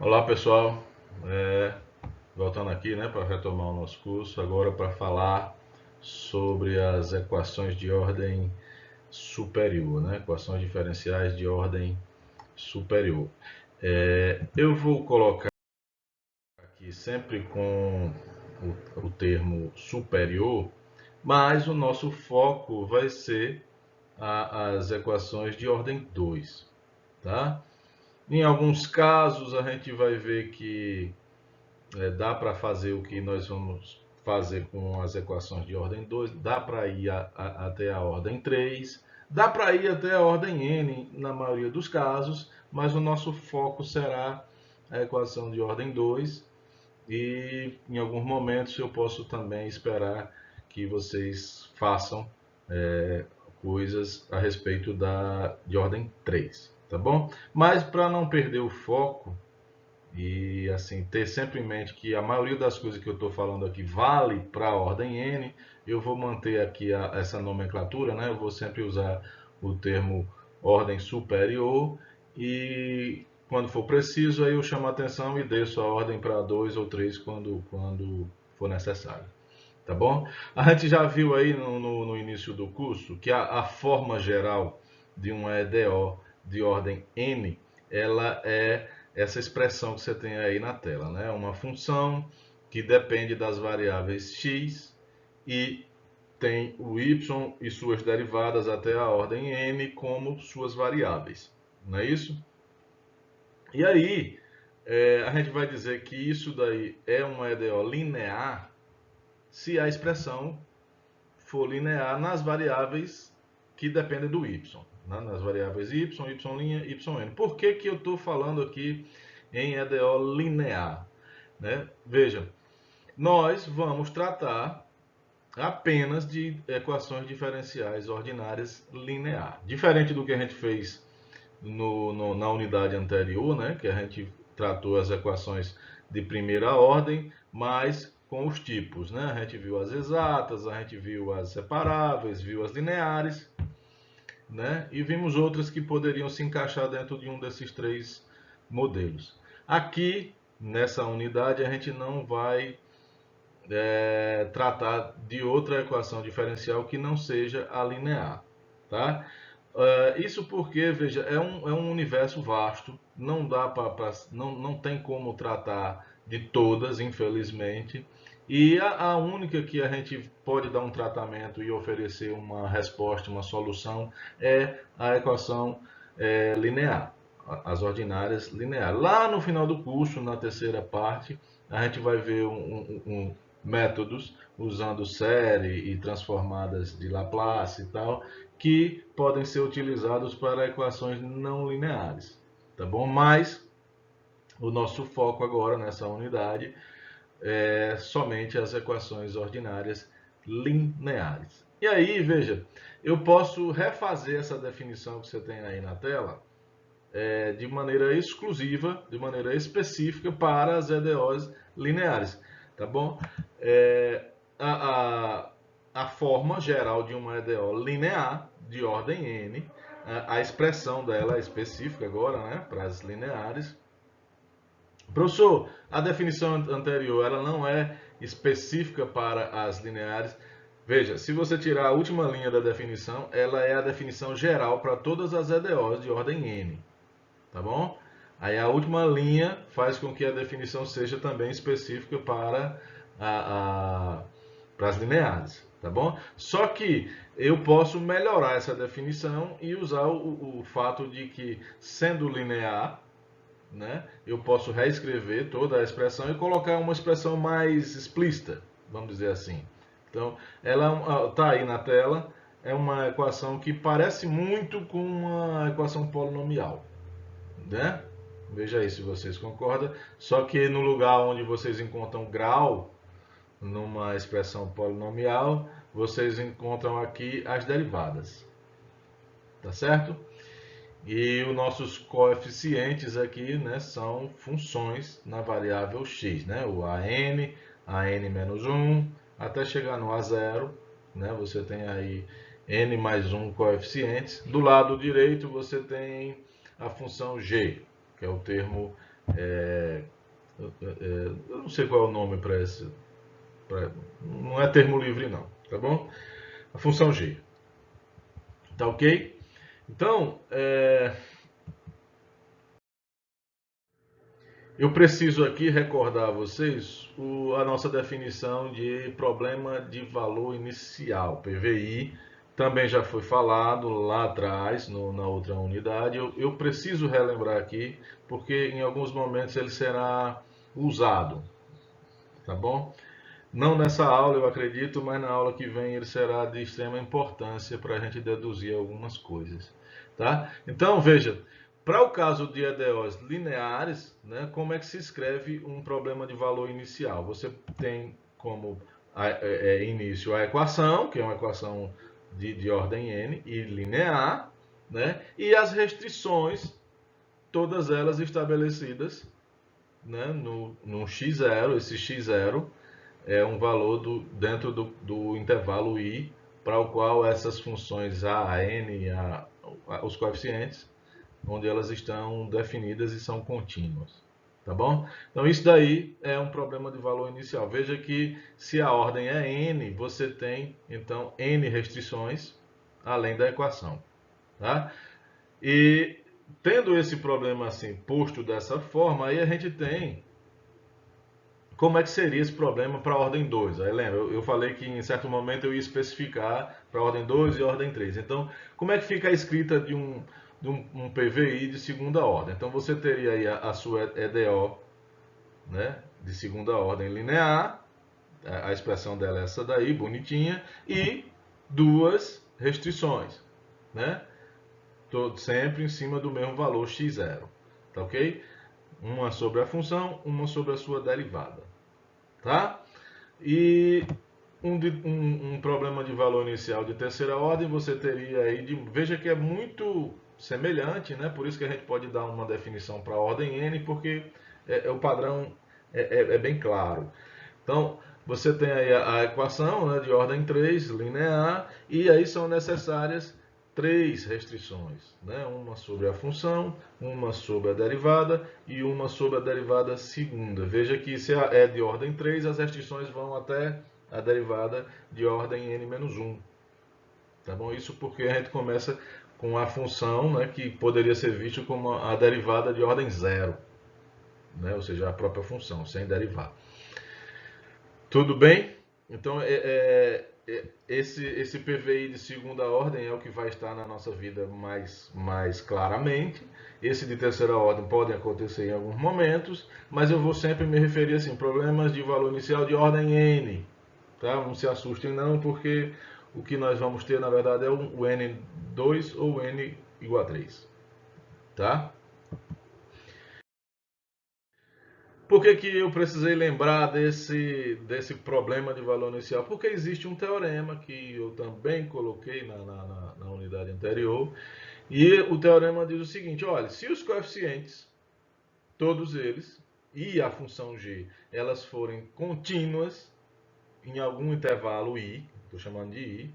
Olá pessoal, voltando aqui para retomar o nosso curso, agora para falar sobre as equações de ordem superior, equações diferenciais de ordem superior. Eu vou colocar aqui sempre com o termo superior, mas o nosso foco vai ser as equações de ordem 2, tá? Em alguns casos a gente vai ver que dá para fazer o que nós vamos fazer com as equações de ordem 2, dá para ir até a ordem 3, dá para ir até a ordem n na maioria dos casos, mas o nosso foco será a equação de ordem 2 e em alguns momentos eu posso também esperar que vocês façam coisas a respeito de ordem 3, tá bom? Mas para não perder o foco, e assim, ter sempre em mente que a maioria das coisas que eu estou falando aqui vale para a ordem N, eu vou manter aqui essa nomenclatura, eu vou sempre usar o termo ordem superior e quando for preciso, aí eu chamo a atenção e desço a ordem para 2 ou 3 quando for necessário. Tá bom? A gente já viu aí no início do curso que a forma geral de um EDO de ordem N, ela é essa expressão que você tem aí na tela, uma função que depende das variáveis x e tem o y e suas derivadas até a ordem n como suas variáveis, não é isso? E aí, a gente vai dizer que isso daí é um EDO linear se a expressão for linear nas variáveis que dependem do y, nas variáveis y, y', yn. Por que eu estou falando aqui em EDO linear? Veja, nós vamos tratar apenas de equações diferenciais ordinárias linear. Diferente do que a gente fez na unidade anterior, que a gente tratou as equações de primeira ordem, mas com os tipos. A gente viu as exatas, a gente viu as separáveis, viu as lineares, e vimos outras que poderiam se encaixar dentro de um desses três modelos. Aqui, nessa unidade, a gente não vai tratar de outra equação diferencial que não seja a linear. Tá? Isso porque, veja, é um universo vasto, não tem como tratar de todas, infelizmente, e a única que a gente pode dar um tratamento e oferecer uma resposta, uma solução, é a equação linear, as ordinárias lineares. Lá no final do curso, na terceira parte, a gente vai ver métodos usando série e transformadas de Laplace e tal, que podem ser utilizados para equações não lineares, tá bom? Mas o nosso foco agora nessa unidade é somente as equações ordinárias lineares. E aí, veja, eu posso refazer essa definição que você tem aí na tela de maneira exclusiva, de maneira específica para as EDOs lineares, tá bom? A forma geral de uma EDO linear de ordem n, a expressão dela é específica agora, para as lineares. Professor, a definição anterior ela não é específica para as lineares. Veja, se você tirar a última linha da definição, ela é a definição geral para todas as EDOs de ordem n, tá bom? Aí a última linha faz com que a definição seja também específica para as lineares, tá bom? Só que eu posso melhorar essa definição e usar o fato de que, sendo linear, eu posso reescrever toda a expressão e colocar uma expressão mais explícita, vamos dizer assim. Então, ela está aí na tela, é uma equação que parece muito com uma equação polinomial, né? Veja aí se vocês concordam. Só que no lugar onde vocês encontram grau numa expressão polinomial, vocês encontram aqui as derivadas. Tá certo? E os nossos coeficientes aqui, são funções na variável x, o a n menos 1, até chegar no a zero, você tem aí n mais 1 coeficientes. Do lado direito você tem a função g, que é o termo Eu não sei qual é o nome para esse. Não é termo livre não, tá bom? A função g. Tá ok? Então, eu preciso aqui recordar a vocês a nossa definição de problema de valor inicial, PVI. Também já foi falado lá atrás, na outra unidade. Eu preciso relembrar aqui, porque em alguns momentos ele será usado, tá bom? Não nessa aula, eu acredito, mas na aula que vem ele será de extrema importância para a gente deduzir algumas coisas. Tá? Então, veja, para o caso de EDOs lineares, né, como é que se escreve um problema de valor inicial? Você tem como início a equação, que é uma equação de ordem n e linear, né, e as restrições, todas elas estabelecidas, né, no x0, esse x0 é um valor dentro do intervalo i, para o qual essas funções a, n, os coeficientes, onde elas estão definidas e são contínuas. Tá bom? Então isso daí é um problema de valor inicial. Veja que se a ordem é n, você tem então n restrições além da equação. Tá? E tendo esse problema assim posto dessa forma, aí a gente tem como é que seria esse problema para a ordem 2? Aí lembra, eu falei que em certo momento eu ia especificar para a ordem 2 e a ordem 3. Então, como é que fica a escrita de um PVI de segunda ordem? Então, você teria aí a sua EDO, né, de segunda ordem linear, a expressão dela é essa daí, bonitinha, e duas restrições, né? Sempre em cima do mesmo valor x0, tá ok? Uma sobre a função, uma sobre a sua derivada. Tá? E um problema de valor inicial de terceira ordem você teria aí, veja que é muito semelhante, né? Por isso que a gente pode dar uma definição para a ordem n, porque o padrão é bem claro. Então, você tem aí a equação, né, de ordem 3, linear, e aí são necessárias três restrições, né? Uma sobre a função, uma sobre a derivada e uma sobre a derivada segunda. Veja que se é de ordem 3, as restrições vão até a derivada de ordem n-1. Tá bom? Isso porque a gente começa com a função, né, que poderia ser vista como a derivada de ordem 0, né? Ou seja, a própria função, sem derivar. Tudo bem? Então, esse PVI de segunda ordem é o que vai estar na nossa vida mais claramente. Esse de terceira ordem podem acontecer em alguns momentos, mas eu vou sempre me referir assim, problemas de valor inicial de ordem n. Tá? Não se assustem não, porque o que nós vamos ter, na verdade, é o n2 ou n igual a 3. Tá? Por que que eu precisei lembrar desse problema de valor inicial? Porque existe um teorema que eu também coloquei na unidade anterior, e o teorema diz o seguinte: olha, se os coeficientes, todos eles, e a função g, elas forem contínuas em algum intervalo i, estou chamando de i,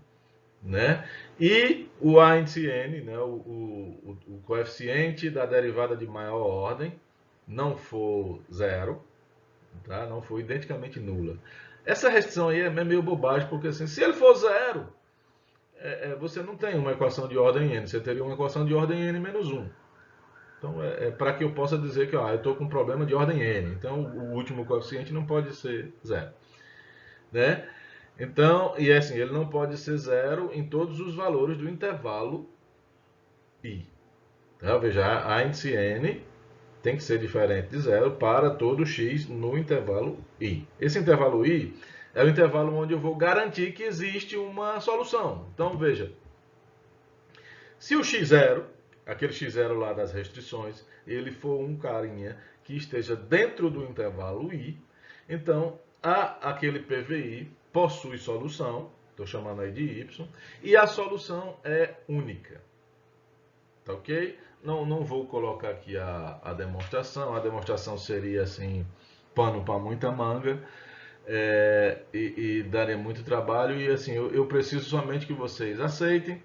né? E o a índice n, né, o coeficiente da derivada de maior ordem, não for zero, tá? Não for identicamente nula. Essa restrição aí é meio bobagem, porque assim, se ele for zero, você não tem uma equação de ordem n, você teria uma equação de ordem n menos 1. Então, para que eu possa dizer que eu estou com um problema de ordem n, então o último coeficiente não pode ser zero. Né? Então, e assim, ele não pode ser zero em todos os valores do intervalo i. Tá? Veja, a índice n tem que ser diferente de zero para todo x no intervalo i. Esse intervalo i é o intervalo onde eu vou garantir que existe uma solução. Então, veja, se o x0, aquele x0 lá das restrições, ele for um carinha que esteja dentro do intervalo i, então aquele PVI possui solução, estou chamando aí de y, e a solução é única. Tá ok? Não vou colocar aqui a demonstração seria assim, pano para muita manga, e daria muito trabalho, e assim, eu preciso somente que vocês aceitem.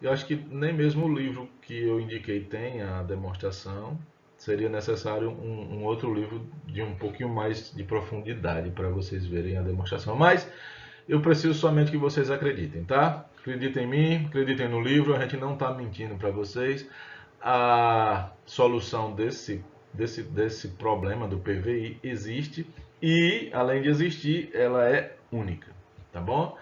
Eu acho que nem mesmo o livro que eu indiquei tem a demonstração, seria necessário um outro livro de um pouquinho mais de profundidade para vocês verem a demonstração. Mas eu preciso somente que vocês acreditem, tá? Acreditem em mim, acreditem no livro, a gente não está mentindo para vocês. A solução desse problema do PVI existe e, além de existir, ela é única, tá bom?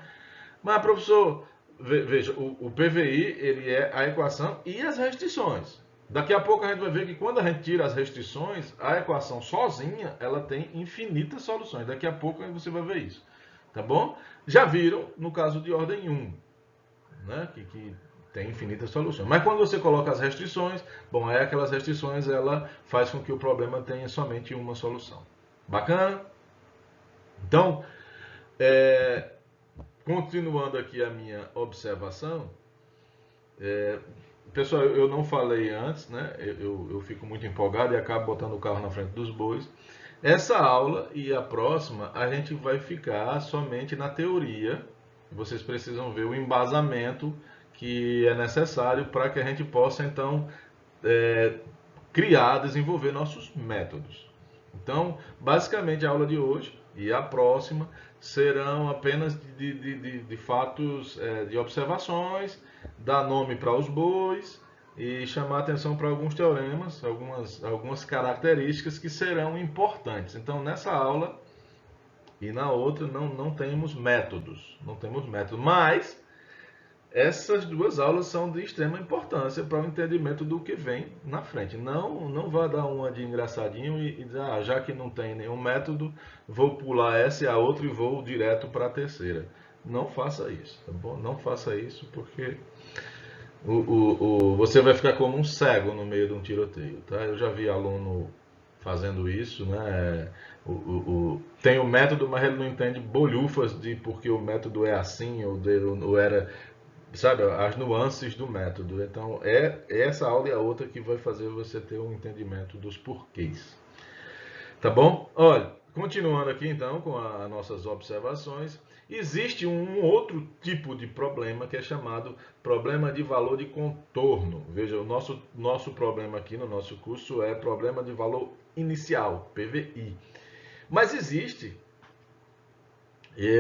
Mas, professor, veja, o PVI ele é a equação e as restrições. Daqui a pouco a gente vai ver que quando a gente tira as restrições, a equação sozinha ela tem infinitas soluções. Daqui a pouco você vai ver isso, tá bom? Já viram no caso de ordem 1, né? Que tem infinitas soluções. Mas quando você coloca as restrições, bom, aí aquelas restrições ela faz com que o problema tenha somente uma solução. Bacana? Então, continuando aqui a minha observação, pessoal, eu não falei antes, né? Eu fico muito empolgado e acabo botando o carro na frente dos bois. Essa aula e a próxima a gente vai ficar somente na teoria. Vocês precisam ver o embasamento que é necessário para que a gente possa então criar, desenvolver nossos métodos. Então, basicamente a aula de hoje e a próxima serão apenas de fatos, de observações, dar nome para os bois e chamar atenção para alguns teoremas, algumas características que serão importantes. Então, nessa aula e na outra não temos métodos, mas essas duas aulas são de extrema importância para o entendimento do que vem na frente. Não vá dar uma de engraçadinho e dizer, já que não tem nenhum método, vou pular essa e a outra e vou direto para a terceira. Não faça isso, tá bom? Não faça isso porque você vai ficar como um cego no meio de um tiroteio, tá? Eu já vi aluno fazendo isso, né? Tem o método, mas ele não entende bolhufas de porque o método é assim ou era, sabe, as nuances do método. Então, essa aula e a outra que vai fazer você ter um entendimento dos porquês. Tá bom? Olha, continuando aqui então com as nossas observações, existe um outro tipo de problema que é chamado problema de valor de contorno. Veja, o nosso problema aqui no nosso curso é problema de valor inicial, PVI. Mas existe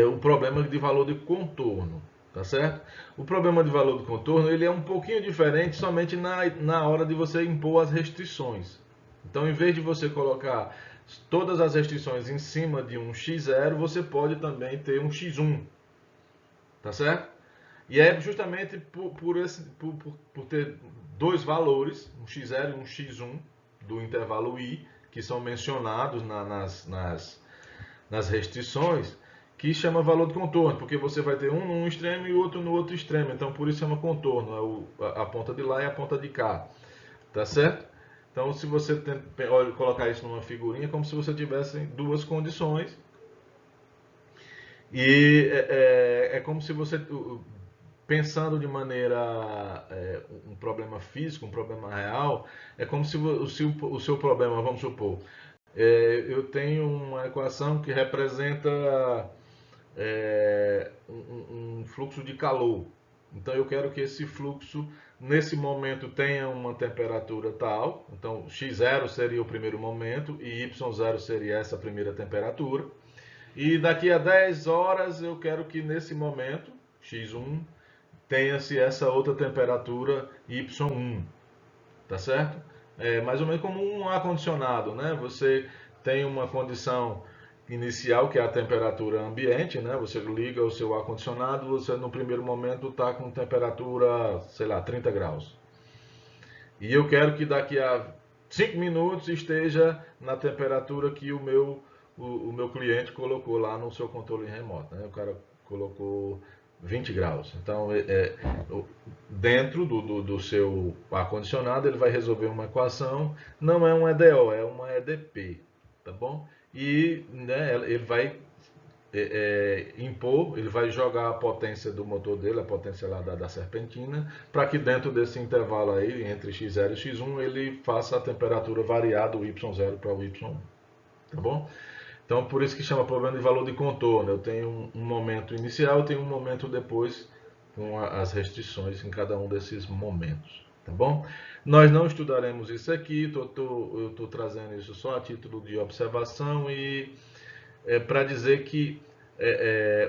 o problema de valor de contorno. Tá certo? O problema de valor do contorno ele é um pouquinho diferente somente na hora de você impor as restrições. Então, em vez de você colocar todas as restrições em cima de um x0, você pode também ter um x1. Tá certo? E é justamente por ter dois valores, um x0 e um x1 do intervalo i, que são mencionados nas restrições, que chama valor de contorno, porque você vai ter um num extremo e outro no outro extremo. Então, por isso chama contorno, a ponta de lá e a ponta de cá. Tá certo? Então, se você colocar isso numa figurinha, é como se você tivesse duas condições. E é como se você, pensando de maneira, um problema físico, um problema real, é como se o seu problema, vamos supor, eu tenho uma equação que representa um fluxo de calor. Então eu quero que esse fluxo, nesse momento, tenha uma temperatura tal. Então x0 seria o primeiro momento e y0 seria essa primeira temperatura. E daqui a 10 horas eu quero que nesse momento, x1, tenha-se essa outra temperatura y1. Tá certo? É mais ou menos como um ar-condicionado, né? Você tem uma condição inicial, que é a temperatura ambiente, né? Você liga o seu ar-condicionado, você no primeiro momento está com temperatura, sei lá, 30 graus. E eu quero que daqui a 5 minutos esteja na temperatura que o meu cliente colocou lá no seu controle remoto, né? O cara colocou 20 graus. Então, dentro do seu ar-condicionado, ele vai resolver uma equação, não é um EDO, é uma EDP, tá bom? E, né, ele vai impor, ele vai jogar a potência do motor dele, a potência lá da serpentina, para que dentro desse intervalo aí, entre x0 e x1, ele faça a temperatura variar do y0 para o y1, tá bom? Então, por isso que chama problema de valor de contorno. Eu tenho um momento inicial, eu tenho um momento depois com as restrições em cada um desses momentos. Tá bom? Nós não estudaremos isso aqui, eu estou trazendo isso só a título de observação e para dizer que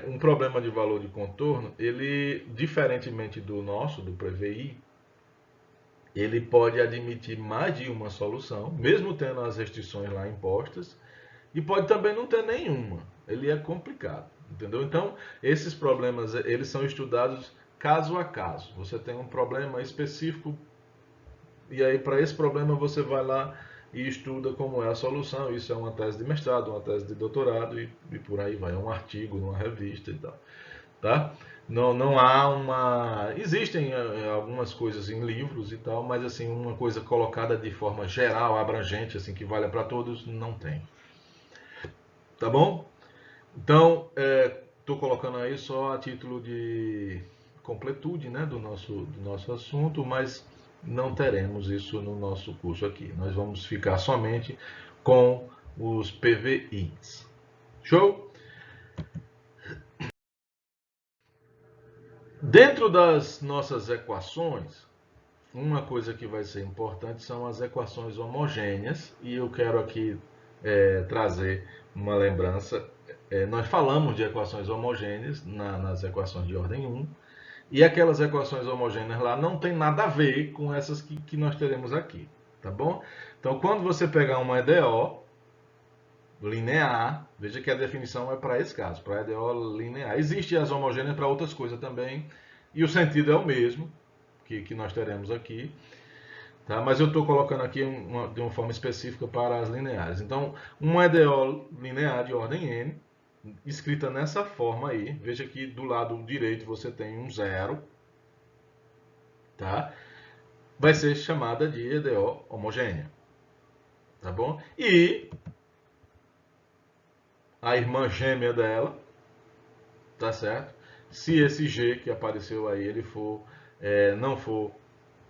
um problema de valor de contorno, ele, diferentemente do nosso, do PVI, ele pode admitir mais de uma solução, mesmo tendo as restrições lá impostas, e pode também não ter nenhuma. Ele é complicado, entendeu? Então, esses problemas, eles são estudados caso a caso. Você tem um problema específico e aí para esse problema você vai lá e estuda como é a solução. Isso é uma tese de mestrado, uma tese de doutorado e por aí vai. É um artigo numa revista e tal, tá? Não há uma... Existem algumas coisas em livros e tal, mas assim, uma coisa colocada de forma geral, abrangente, assim, que valha para todos, não tem. Tá bom? Então, estou colocando aí só a título de completude, né, do nosso assunto, mas não teremos isso no nosso curso aqui. Nós vamos ficar somente com os PVIs. Show? Dentro das nossas equações, uma coisa que vai ser importante são as equações homogêneas, e eu quero aqui trazer uma lembrança. Nós falamos de equações homogêneas nas equações de ordem 1, e aquelas equações homogêneas lá não tem nada a ver com essas que nós teremos aqui, tá bom? Então, quando você pegar uma EDO linear, veja que a definição é para esse caso, para EDO linear. Existem as homogêneas para outras coisas também, e o sentido é o mesmo que nós teremos aqui, tá? Mas eu estou colocando aqui de uma forma específica para as lineares. Então, uma EDO linear de ordem n, escrita nessa forma aí, veja que do lado direito você tem um zero, tá? Vai ser chamada de EDO homogênea, tá bom? E a irmã gêmea dela, tá certo? Se esse G que apareceu aí, ele não for,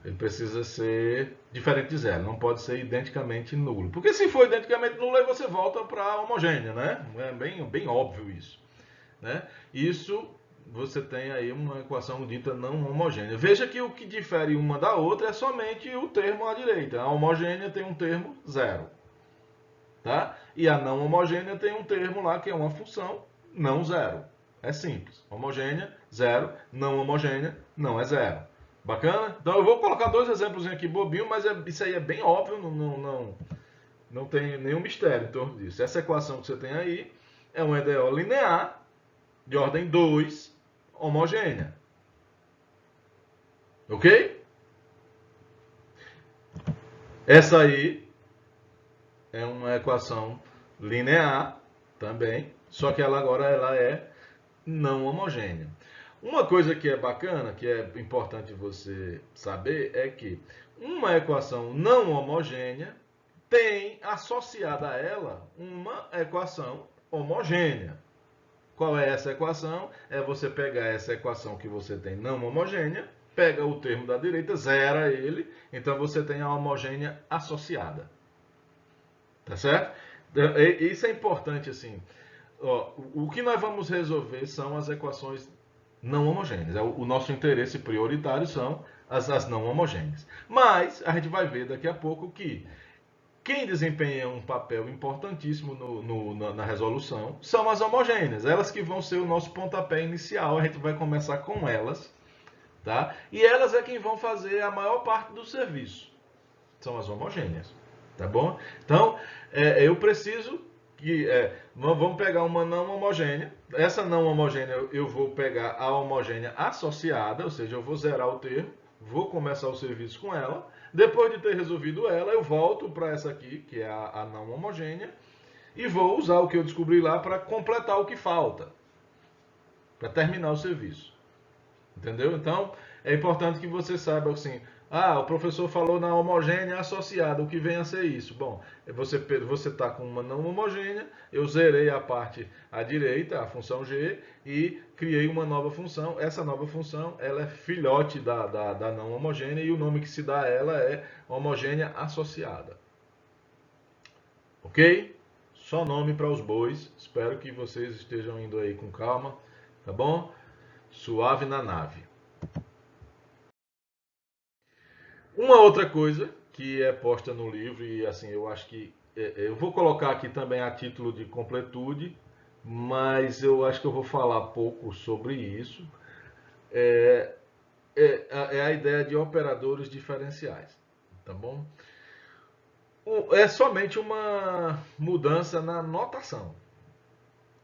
ele precisa ser diferente de zero, não pode ser identicamente nulo. Porque se for identicamente nulo, aí você volta para a homogênea, né? É bem óbvio isso, né? Isso você tem aí uma equação dita não homogênea. Veja que o que difere uma da outra é somente o termo à direita. A homogênea tem um termo zero, tá? E a não homogênea tem um termo lá que é uma função não zero. É simples. Homogênea, zero. Não homogênea, não é zero. Bacana? Então eu vou colocar dois exemplos aqui bobinho, mas isso aí é bem óbvio, não tem nenhum mistério em torno disso. Essa equação que você tem aí é uma EDO linear de ordem 2, homogênea. Ok? Essa aí é uma equação linear também, só que ela é não homogênea. Uma coisa que é bacana, que é importante você saber, é que uma equação não homogênea tem associada a ela uma equação homogênea. Qual é essa equação? É você pegar essa equação que você tem não homogênea, pega o termo da direita, zera ele, então você tem a homogênea associada. Tá certo? Isso é importante assim. Ó, o que nós vamos resolver são as equações não homogêneas. O nosso interesse prioritário são as não homogêneas. Mas a gente vai ver daqui a pouco que quem desempenha um papel importantíssimo na resolução são as homogêneas. Elas que vão ser o nosso pontapé inicial. A gente vai começar com elas, tá? E elas é quem vão fazer a maior parte do serviço. São as homogêneas, tá bom? Então, eu preciso que vamos pegar uma não homogênea. Essa não homogênea eu vou pegar a homogênea associada, ou seja, eu vou zerar o termo, vou começar o serviço com ela. Depois de ter resolvido ela, eu volto para essa aqui, que é a não homogênea, e vou usar o que eu descobri lá para completar o que falta, para terminar o serviço. Entendeu? Então, é importante que você saiba assim, o professor falou na homogênea associada, o que vem a ser isso? Bom, você está com uma não homogênea, eu zerei a parte à direita, a função g, e criei uma nova função. Essa nova função ela é filhote da não homogênea, e o nome que se dá a ela é homogênea associada. Ok? Só nome para os bois. Espero que vocês estejam indo aí com calma, tá bom? Suave na nave. Uma outra coisa que é posta no livro, e assim, eu acho que eu vou colocar aqui também a título de completude, mas eu acho que eu vou falar pouco sobre isso, é a ideia de operadores diferenciais, tá bom? É somente uma mudança na notação.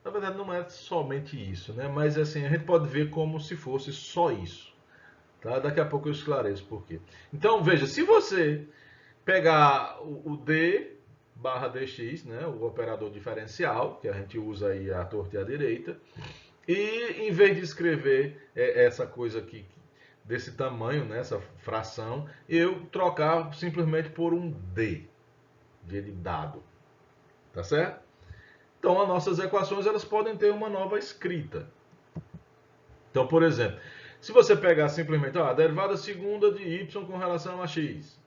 Na verdade, não é somente isso, né? Mas assim, a gente pode ver como se fosse só isso. Tá? Daqui a pouco eu esclareço por quê. Então, veja, se você pegar o D barra dx, né, o operador diferencial, que a gente usa aí à torta e à direita, e em vez de escrever essa coisa aqui desse tamanho, né, essa fração, eu trocar simplesmente por um D, de dado, tá certo? Então, as nossas equações elas podem ter uma nova escrita. Então, por exemplo, se você pegar simplesmente a derivada segunda de y com relação a x,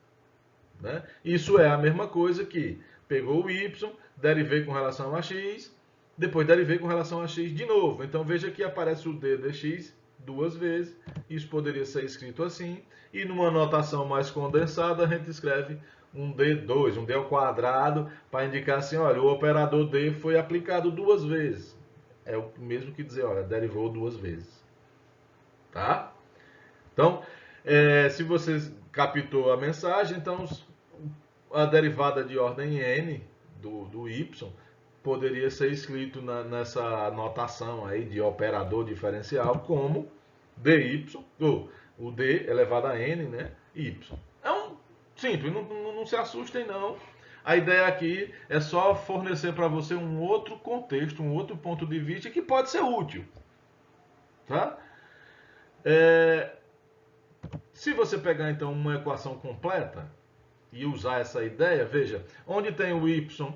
né? Isso é a mesma coisa que pegou o y, derivei com relação a x, depois derivei com relação a x de novo. Então veja que aparece o d dx duas vezes. Isso poderia ser escrito assim. E numa notação mais condensada, a gente escreve um d2, um d ao quadrado, para indicar assim, olha, o operador d foi aplicado duas vezes. É o mesmo que dizer, olha, derivou duas vezes. Tá? Então, se você captou a mensagem, então a derivada de ordem n do y poderia ser escrito nessa notação aí de operador diferencial como dy, ou o d elevado a n, né, y. É um simples, não se assustem não. A ideia aqui é só fornecer para você um outro contexto, um outro ponto de vista que pode ser útil. Tá? Se você pegar então uma equação completa, e usar essa ideia, veja, onde tem o y,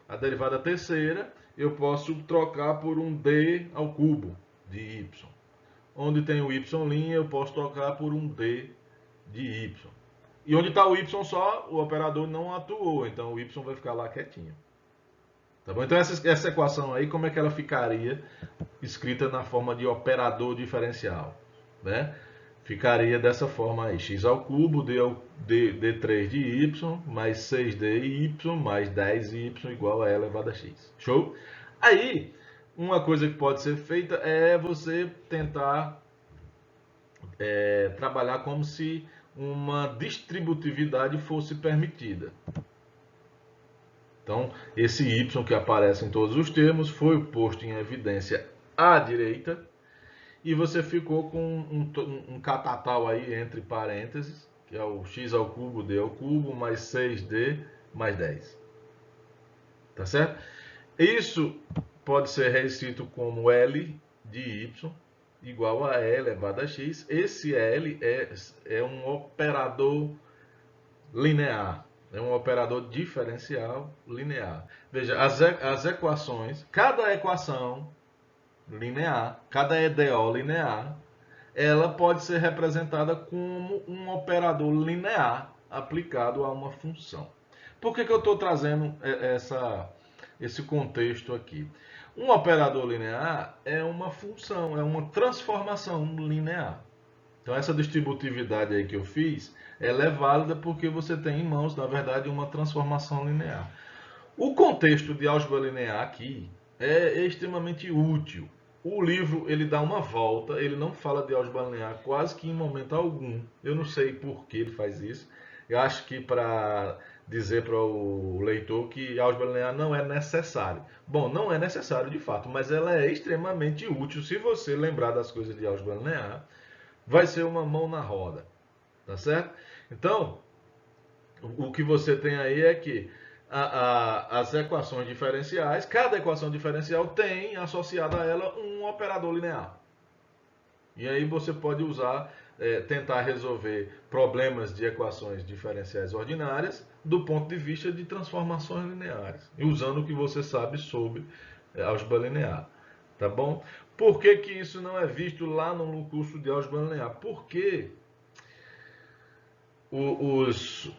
a derivada terceira, eu posso trocar por um d ao cubo de y. Onde tem o y', eu posso trocar por um d de y. E onde está o y só, o operador não atuou, então o y vai ficar lá quietinho. Tá bom? Então essa equação aí, como é que ela ficaria escrita na forma de operador diferencial? Né? Ficaria dessa forma aí, x ao cubo, d3 de y, mais 6dy, mais 10y igual a e elevado a x. Show? Aí, uma coisa que pode ser feita é você tentar trabalhar como se uma distributividade fosse permitida. Então, esse y que aparece em todos os termos foi posto em evidência à direita, e você ficou com um catatal aí entre parênteses, que é o x ao cubo, d ao cubo, mais 6d, mais 10. Tá certo? Isso pode ser reescrito como L de y igual a E elevado a x. Esse L é um operador linear. É um operador diferencial linear. Veja, as equações, cada equação linear, cada EDO linear, ela pode ser representada como um operador linear aplicado a uma função. Por que eu estou trazendo esse contexto aqui? Um operador linear é uma função, é uma transformação linear. Então essa distributividade aí que eu fiz, ela é válida porque você tem em mãos, na verdade, uma transformação linear. O contexto de álgebra linear aqui é extremamente útil. O livro ele dá uma volta, ele não fala de álgebra linear quase que em momento algum. Eu não sei por que ele faz isso. Eu acho que para dizer para o leitor que álgebra linear não é necessário. Bom, não é necessário de fato, mas ela é extremamente útil. Se você lembrar das coisas de álgebra linear, vai ser uma mão na roda. Tá certo? Então, o que você tem aí é que as equações diferenciais, cada equação diferencial tem associada a ela um operador linear. E aí você pode usar, tentar resolver problemas de equações diferenciais ordinárias do ponto de vista de transformações lineares, usando o que você sabe sobre álgebra linear. Tá bom? Por que que isso não é visto lá no curso de álgebra linear? Porque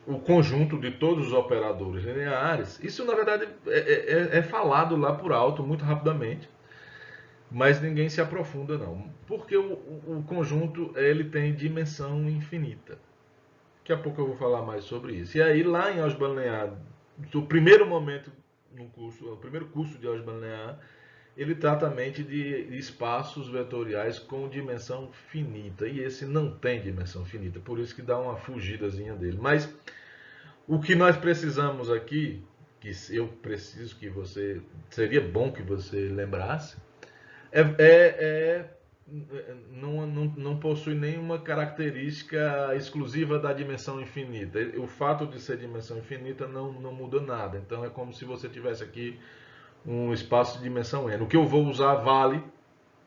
o conjunto de todos os operadores lineares, isso na verdade é falado lá por alto, muito rapidamente, mas ninguém se aprofunda não, porque o conjunto ele tem dimensão infinita. Daqui a pouco eu vou falar mais sobre isso. E aí, lá em álgebra linear, do primeiro momento no curso, o primeiro curso de álgebra linear, ele trata mente de espaços vetoriais com dimensão finita. E esse não tem dimensão finita, por isso que dá uma fugidazinha dele. Mas o que nós precisamos aqui, que eu preciso que você, seria bom que você lembrasse, não possui nenhuma característica exclusiva da dimensão infinita. O fato de ser dimensão infinita não muda nada. Então é como se você tivesse aqui um espaço de dimensão n. O que eu vou usar vale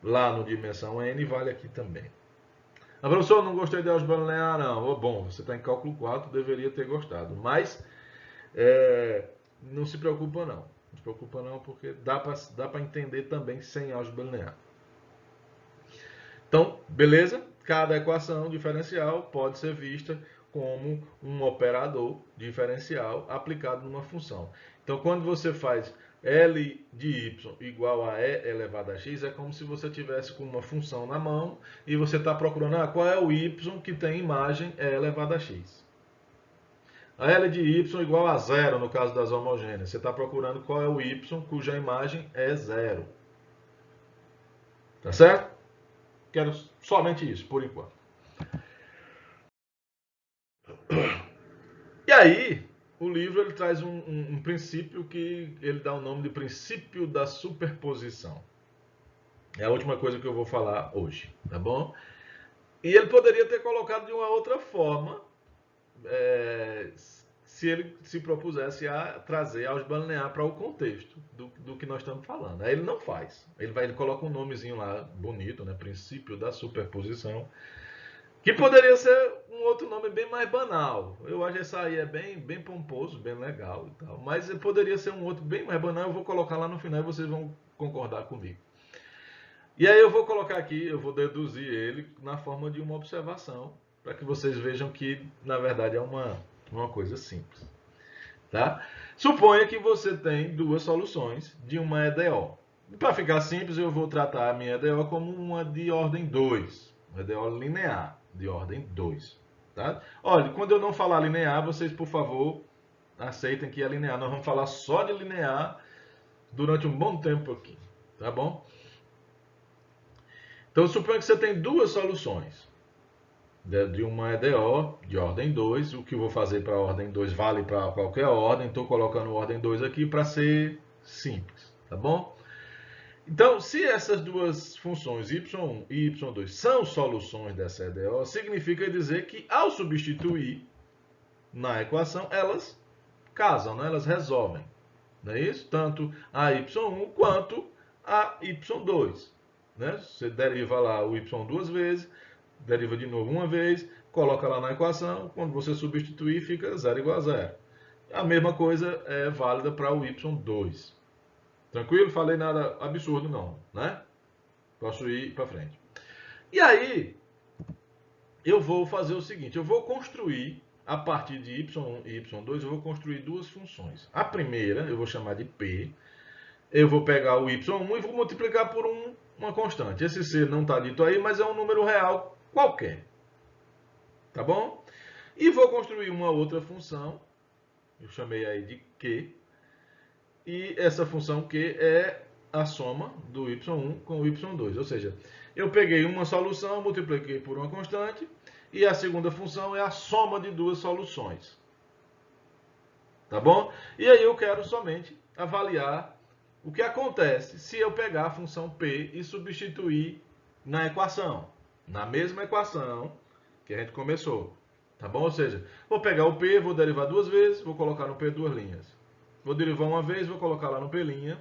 lá no dimensão n e vale aqui também. Ah, professor, não gostei de álgebra linear, não. Bom, você está em cálculo 4, deveria ter gostado. Mas não se preocupa não. Não se preocupa não, porque dá para entender também sem álgebra linear. Então, beleza? Cada equação diferencial pode ser vista como um operador diferencial aplicado numa função. Então, quando você faz L de y igual a e elevado a x, é como se você tivesse com uma função na mão e você está procurando qual é o y que tem imagem e elevado a x. A L de y igual a zero no caso das homogêneas. Você está procurando qual é o y cuja imagem é zero. Tá certo? Quero somente isso, por enquanto. E aí, o livro ele traz um princípio que ele dá o nome de princípio da superposição. É a última coisa que eu vou falar hoje, tá bom? E ele poderia ter colocado de uma outra forma, se ele se propusesse a trazer álgebra linear para o contexto do que nós estamos falando. Aí ele não faz. Ele coloca um nomezinho lá bonito, né? Princípio da superposição. Que poderia ser um outro nome bem mais banal. Eu acho que esse aí é bem pomposo, bem legal e tal. Mas poderia ser um outro bem mais banal. Eu vou colocar lá no final e vocês vão concordar comigo. E aí eu vou colocar aqui, eu vou deduzir ele na forma de uma observação, para que vocês vejam que, na verdade, é uma coisa simples. Tá? Suponha que você tem duas soluções de uma EDO. Para ficar simples, eu vou tratar a minha EDO como uma de ordem 2, uma EDO linear de ordem 2. Tá? Olha, quando eu não falar linear, vocês, por favor, aceitem que é linear. Nós vamos falar só de linear durante um bom tempo aqui. Tá bom? Então, suponha que você tem duas soluções de uma EDO de ordem 2. O que eu vou fazer para a ordem 2 vale para qualquer ordem. Estou colocando ordem 2 aqui para ser simples. Tá bom? Então, se essas duas funções y1 e y2 são soluções dessa EDO, significa dizer que ao substituir na equação, elas casam, né? Elas resolvem. Não é isso? Tanto a y1 quanto a y2. Né? Você deriva lá o y duas vezes, deriva de novo uma vez, coloca lá na equação, quando você substituir fica 0 igual a 0. A mesma coisa é válida para o y2. Tranquilo? Falei nada absurdo não, né? Posso ir para frente. E aí, eu vou fazer o seguinte, eu vou construir, a partir de y1 e y2, eu vou construir duas funções. A primeira, eu vou chamar de P, eu vou pegar o y1 e vou multiplicar por uma constante. Esse c não está dito aí, mas é um número real qualquer. Tá bom? E vou construir uma outra função, eu chamei aí de Q, e essa função Q é a soma do y1 com o y2. Ou seja, eu peguei uma solução, multipliquei por uma constante, e a segunda função é a soma de duas soluções. Tá bom? E aí eu quero somente avaliar o que acontece se eu pegar a função P e substituir na equação. Na mesma equação que a gente começou. Tá bom? Ou seja, vou pegar o P, vou derivar duas vezes, vou colocar no P duas linhas. Vou derivar uma vez, vou colocar lá no P',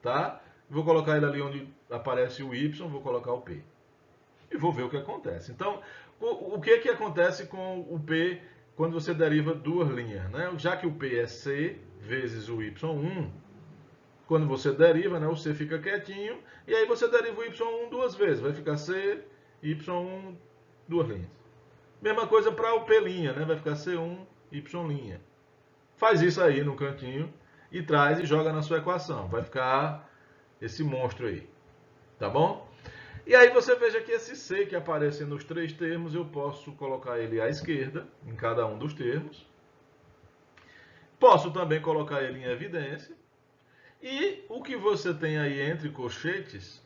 tá? Vou colocar ele ali onde aparece o Y, vou colocar o P. E vou ver o que acontece. Então, o que acontece com o P quando você deriva duas linhas, né? Já que o P é C vezes o Y1, quando você deriva, né, o C fica quietinho, e aí você deriva o Y1 duas vezes, vai ficar C, Y1, duas linhas. Mesma coisa para o P', né? Vai ficar C1, Y'. Faz isso aí no cantinho e traz e joga na sua equação. Vai ficar esse monstro aí. Tá bom? E aí você veja que esse C que aparece nos três termos, eu posso colocar ele à esquerda, em cada um dos termos. Posso também colocar ele em evidência. E o que você tem aí entre colchetes,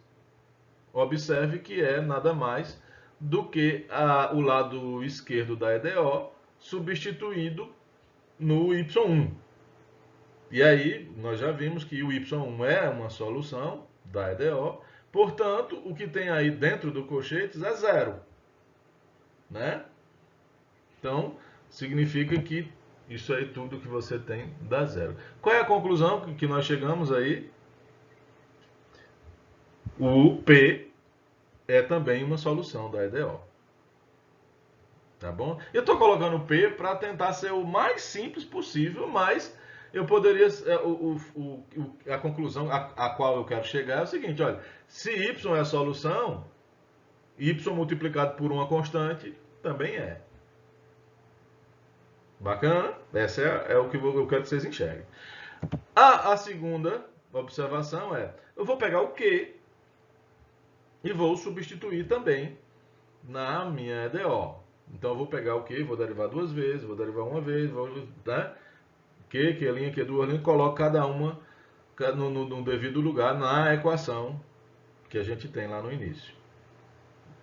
observe que é nada mais do que o lado esquerdo da EDO substituído no Y1. E aí, nós já vimos que o Y1 é uma solução da EDO, portanto, o que tem aí dentro do colchetes é zero, né? Então, significa que isso aí tudo que você tem dá zero. Qual é a conclusão que nós chegamos aí? O P é também uma solução da EDO. Tá bom? Eu estou colocando o P para tentar ser o mais simples possível, mas eu poderia. A conclusão a qual eu quero chegar é o seguinte: olha, se Y é a solução, Y multiplicado por uma constante também é. Bacana? Essa é o que eu quero que vocês enxerguem. A segunda observação é: eu vou pegar o Q e vou substituir também na minha EDO. Então eu vou pegar o Q, vou derivar duas vezes, vou derivar uma vez, vou, né? Q, Q', Q2', coloco cada uma no devido lugar na equação que a gente tem lá no início.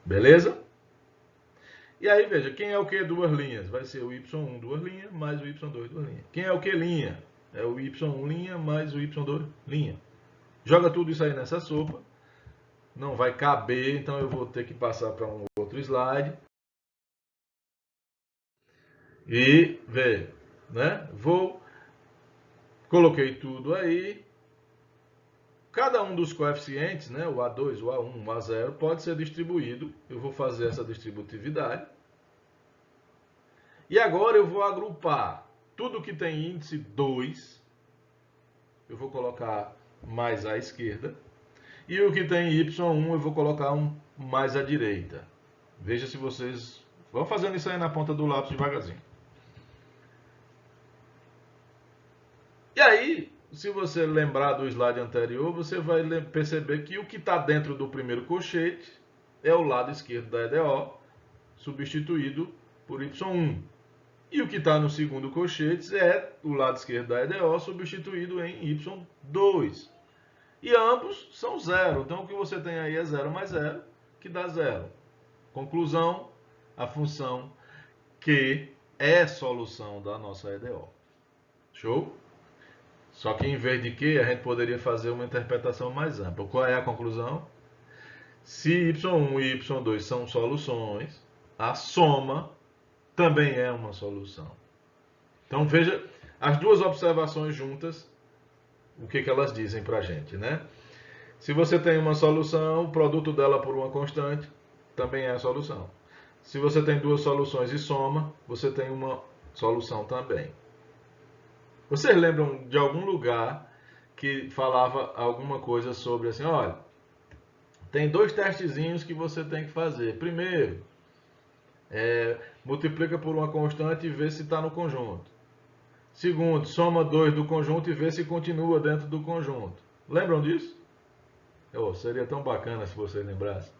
Beleza? E aí, veja, quem é o Q duas linhas? Vai ser o Y1 duas linhas mais o Y2 duas linhas. Quem é o Q linha? É o Y1 linha mais o Y2 linha. Joga tudo isso aí nessa sopa. Não vai caber, então eu vou ter que passar para um outro slide. E ver, né? Coloquei tudo aí. Cada um dos coeficientes, né, o A2, o A1, o A0, pode ser distribuído. Eu vou fazer essa distributividade. E agora eu vou agrupar tudo que tem índice 2. Eu vou colocar mais à esquerda. E o que tem Y1 eu vou colocar um mais à direita. Veja se vocês vão fazendo isso aí na ponta do lápis devagarzinho. E aí, se você lembrar do slide anterior, você vai perceber que o que está dentro do primeiro colchete é o lado esquerdo da EDO, substituído por Y1. E o que está no segundo colchete é o lado esquerdo da EDO, substituído em Y2. E ambos são zero. Então, o que você tem aí é 0 mais 0, que dá 0. Conclusão, a função Q é solução da nossa EDO. Show? Só que em vez de Q, a gente poderia fazer uma interpretação mais ampla. Qual é a conclusão? Se Y1 e Y2 são soluções, a soma também é uma solução. Então, veja as duas observações juntas, o que elas dizem para a gente, né? Se você tem uma solução, o produto dela por uma constante também é a solução. Se você tem duas soluções e soma, você tem uma solução também. Vocês lembram de algum lugar que falava alguma coisa sobre assim, olha, tem dois testezinhos que você tem que fazer. Primeiro, multiplica por uma constante e vê se está no conjunto. Segundo, soma 2 do conjunto e vê se continua dentro do conjunto. Lembram disso? Seria tão bacana se vocês lembrassem.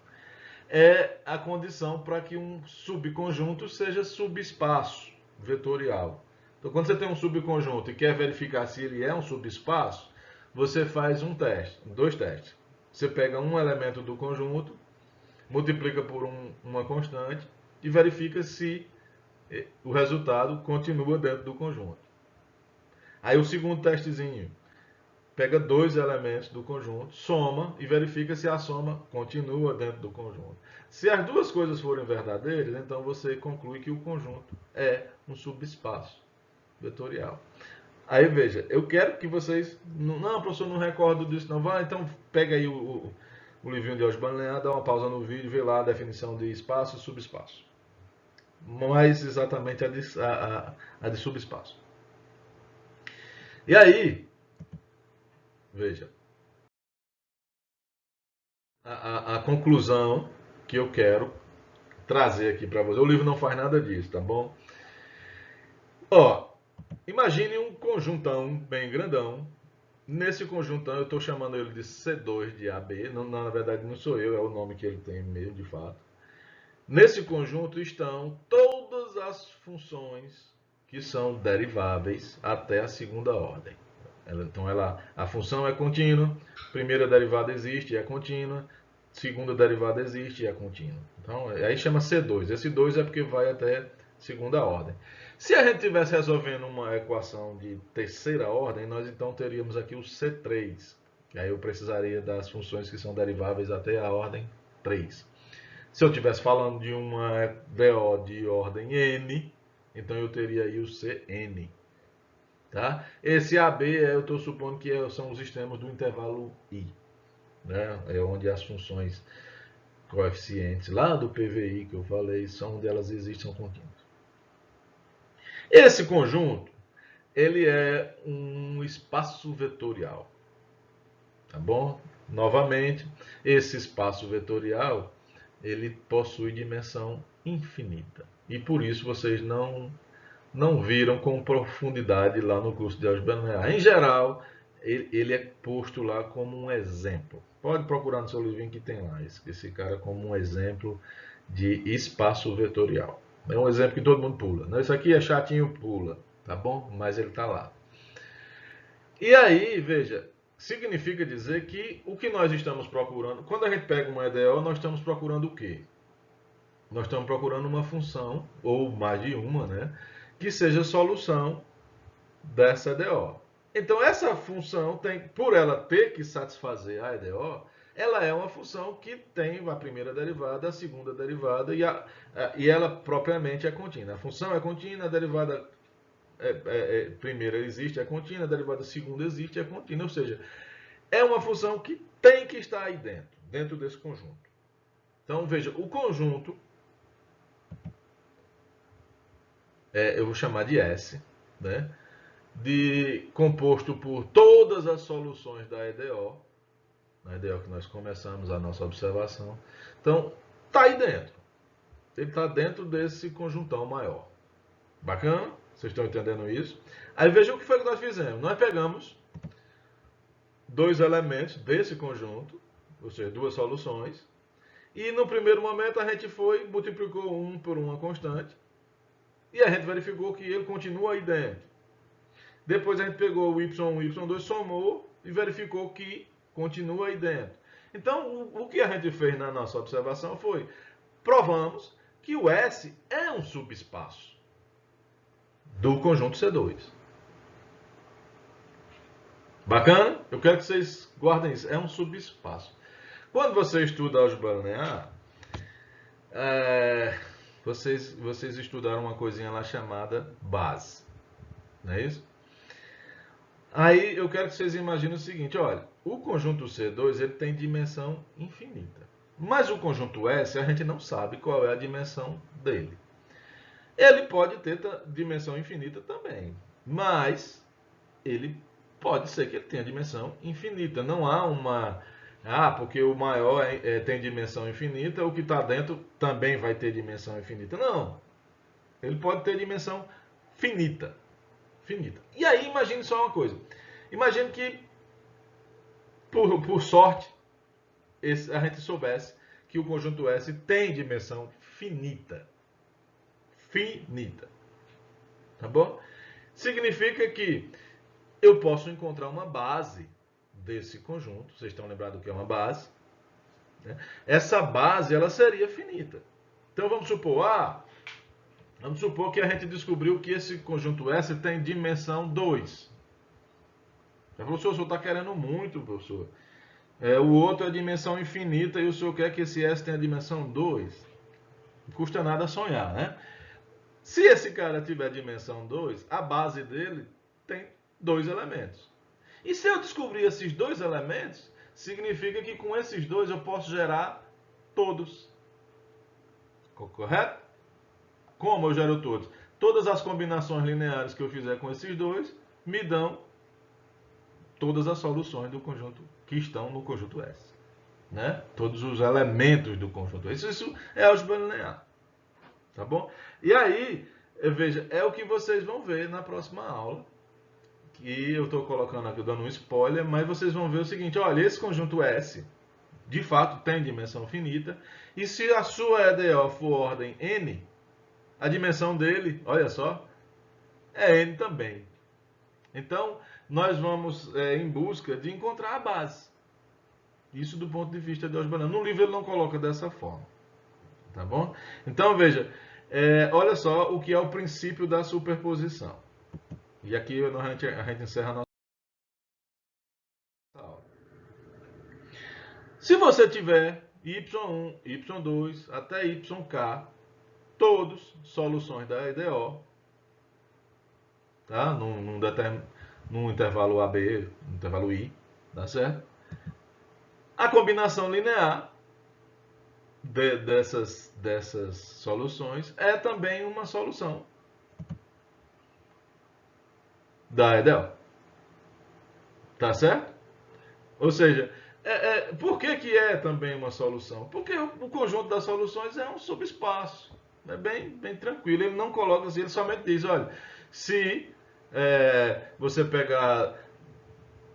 É a condição para que um subconjunto seja subespaço vetorial. Então, quando você tem um subconjunto e quer verificar se ele é um subespaço, você faz um teste, dois testes. Você pega um elemento do conjunto, multiplica por uma constante e verifica se o resultado continua dentro do conjunto. Aí o segundo testezinho, pega dois elementos do conjunto, soma e verifica se a soma continua dentro do conjunto. Se as duas coisas forem verdadeiras, então você conclui que o conjunto é um subespaço vetorial. Aí veja, eu quero que vocês... Não, professor, não recordo disso não. Vai, então pega aí o livrinho de Osborne, dá uma pausa no vídeo, vê lá a definição de espaço e subespaço. Mais exatamente a de subespaço. E aí, veja, a conclusão que eu quero trazer aqui para você. O livro não faz nada disso, tá bom? Imagine um conjuntão bem grandão Nesse conjuntão, eu estou chamando ele de C2 de AB. Não, na verdade, não sou eu, é o nome que ele tem mesmo, de fato. Nesse conjunto estão todas as funções que são deriváveis até a segunda ordem. Então, a função é contínua, primeira derivada existe e é contínua, segunda derivada existe e é contínua. Então, aí chama C2. Esse 2 é porque vai até segunda ordem. Se a gente estivesse resolvendo uma equação de terceira ordem, nós então teríamos aqui o C3. E aí eu precisaria das funções que são deriváveis até a ordem 3. Se eu estivesse falando de uma DO de ordem N, então eu teria aí o Cn. Tá? Esse AB eu estou supondo que são os extremos do intervalo I. Né? É onde as funções coeficientes lá do PVI que eu falei, são onde elas existem, são contínuas. Esse conjunto, ele é um espaço vetorial. Tá bom? Novamente, esse espaço vetorial, ele possui dimensão infinita. E por isso vocês não viram com profundidade lá no curso de álgebra linear. Em geral, ele é posto lá como um exemplo. Pode procurar no seu livrinho que tem lá esse cara como um exemplo de espaço vetorial. É um exemplo que todo mundo pula. Isso aqui é chatinho, pula, tá bom? Mas ele está lá. E aí, veja, significa dizer que o que nós estamos procurando, quando a gente pega uma EDO, nós estamos procurando o quê? Nós estamos procurando uma função, ou mais de uma, né, que seja solução dessa EDO. Então, essa função, por ela ter que satisfazer a EDO, ela é uma função que tem a primeira derivada, a segunda derivada, e ela propriamente é contínua. A função é contínua, a derivada primeira existe, é contínua, a derivada segunda existe, é contínua. Ou seja, é uma função que tem que estar aí dentro desse conjunto. Então, veja, o conjunto, eu vou chamar de S, né? Composto por todas as soluções da EDO, na EDO que nós começamos a nossa observação. Então, está aí dentro. Ele está dentro desse conjuntão maior. Bacana? Vocês estão entendendo isso? Aí vejam o que foi que nós fizemos. Nós pegamos dois elementos desse conjunto, ou seja, duas soluções, e no primeiro momento a gente multiplicou um por uma constante, e a gente verificou que ele continua aí dentro. Depois a gente pegou o y1 e o y2, somou e verificou que continua aí dentro. Então, o que a gente fez na nossa observação foi, provamos que o S é um subespaço do conjunto C2. Bacana? Eu quero que vocês guardem isso. É um subespaço. Quando você estuda álgebra linear, vocês estudaram uma coisinha lá chamada base. Não é isso? Aí eu quero que vocês imaginem o seguinte, olha, o conjunto C2 ele tem dimensão infinita. Mas o conjunto S a gente não sabe qual é a dimensão dele. Ele pode ter dimensão infinita também, mas ele pode ser que ele tenha dimensão infinita. Não há uma... porque o maior tem dimensão infinita, o que está dentro também vai ter dimensão infinita. Não. Ele pode ter dimensão finita. E aí, imagine só uma coisa. Imagine que, por sorte, a gente soubesse que o conjunto S tem dimensão finita. Tá bom? Significa que eu posso encontrar uma base desse conjunto. Vocês estão lembrados do que é uma base? Né? Essa base ela seria finita. Então vamos supor que a gente descobriu que esse conjunto S tem dimensão 2. Professor, o senhor está querendo muito, professor. O outro é dimensão infinita e o senhor quer que esse S tenha dimensão 2. Não custa nada sonhar, né? Se esse cara tiver dimensão 2, a base dele tem 2 elementos. E se eu descobrir esses 2 elementos, significa que com esses 2 eu posso gerar todos. Correto? Como eu gero todos? Todas as combinações lineares que eu fizer com esses 2 me dão todas as soluções do conjunto que estão no conjunto S. Né? Todos os elementos do conjunto S. Isso é álgebra linear. Tá bom? E aí, veja, é o que vocês vão ver na próxima aula, que eu estou colocando aqui, dando um spoiler, mas vocês vão ver o seguinte, olha, esse conjunto S, de fato, tem dimensão finita, e se a sua EDO for ordem N, a dimensão dele, olha só, é N também. Então, nós vamos em busca de encontrar a base. Isso do ponto de vista de Euler-Banano. No livro ele não coloca dessa forma. Tá bom? Então, veja, olha só o que é o princípio da superposição. E aqui a gente encerra a nossa aula. Se você tiver y1, y2 até yk, todos soluções da EDO, tá? Num intervalo AB, num intervalo I, tá certo? A combinação linear dessas soluções é também uma solução da EDO. Tá certo? Ou seja, por que é também uma solução? Porque o conjunto das soluções é um subespaço. É bem tranquilo. Ele não coloca assim, ele somente diz, olha, se você pegar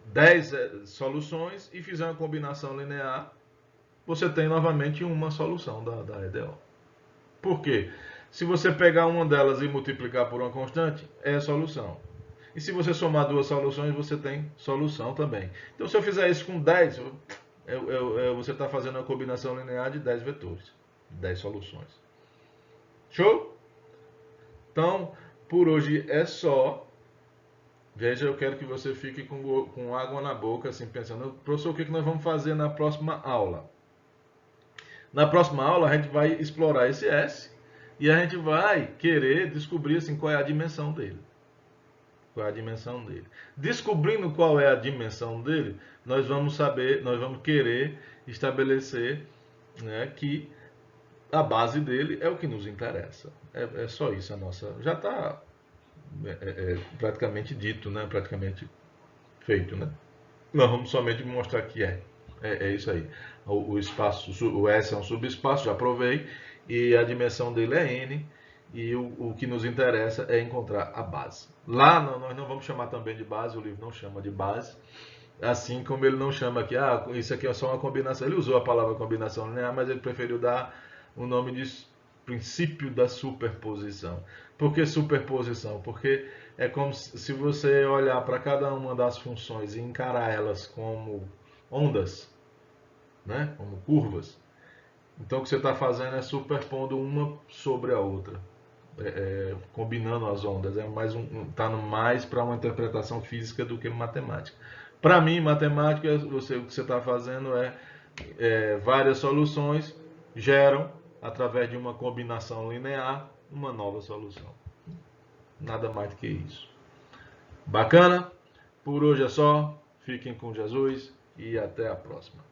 10 soluções e fizer uma combinação linear, você tem novamente uma solução da EDO. Por quê? Se você pegar uma delas e multiplicar por uma constante, é solução. E se você somar duas soluções, você tem solução também. Então, se eu fizer isso com 10, você está fazendo uma combinação linear de 10 vetores, 10 soluções. Show? Então, por hoje é só. Veja, eu quero que você fique com água na boca, assim, pensando, professor, o que nós vamos fazer na próxima aula? Na próxima aula, a gente vai explorar esse S e a gente vai querer descobrir assim, qual é a dimensão dele. Qual é a dimensão dele? Descobrindo qual é a dimensão dele, nós vamos querer estabelecer, né, que a base dele é o que nos interessa. É só isso a nossa. Já está praticamente dito, né? Praticamente feito, né? Nós vamos somente mostrar que é isso aí. O S é um subespaço, já provei, e a dimensão dele é N, e o que nos interessa é encontrar a base. Lá nós não vamos chamar também de base, o livro não chama de base, assim como ele não chama aqui, isso aqui é só uma combinação. Ele usou a palavra combinação linear, mas ele preferiu dar o nome de princípio da superposição. Por que superposição? Porque é como se você olhar para cada uma das funções e encarar elas como ondas, né? Como curvas. Então o que você está fazendo é superpondo uma sobre a outra, combinando as ondas. Está mais para uma interpretação física do que matemática. Para mim, matemática, o que você está fazendo várias soluções geram, através de uma combinação linear, uma nova solução. Nada mais do que isso. Bacana? Por hoje é só. Fiquem com Jesus e até a próxima.